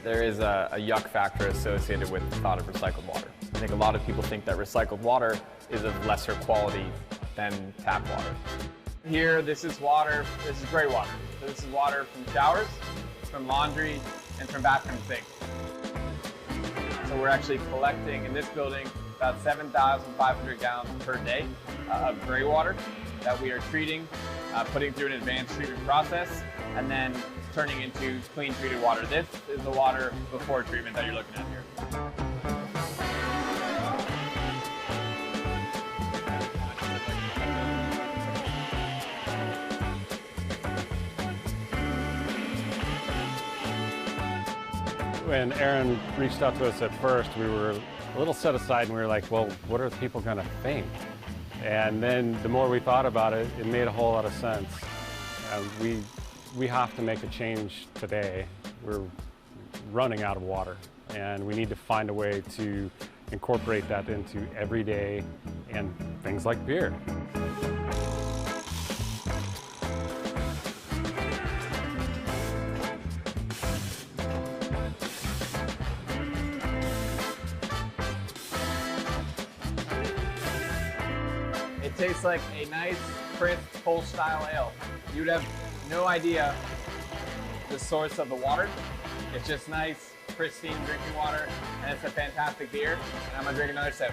There is a yuck factor associated with the thought of recycled water. I think a lot of people think that recycled water is of lesser quality than tap water. Here, this is water, this is gray water. So this is water from showers, from laundry, and from bathroom sinks. So we're actually collecting in this building about 7,500 gallons per day of gray water that we are treating, putting through an advanced treatment process, and then turning into clean treated water. This is the water before treatment that you're looking at here. When Aaron reached out to us at first, we were a little set aside and we were like, well, what are people going to think? And then the more we thought about it, it made a whole lot of sense. We have to make a change today. We're running out of water, and we need to find a way to incorporate that into everyday and things like beer. It tastes like a nice, crisp, Kölsch-style ale. You'd have no idea the source of the water. It's just nice, pristine drinking water, and it's a fantastic beer. And I'm gonna drink another sip.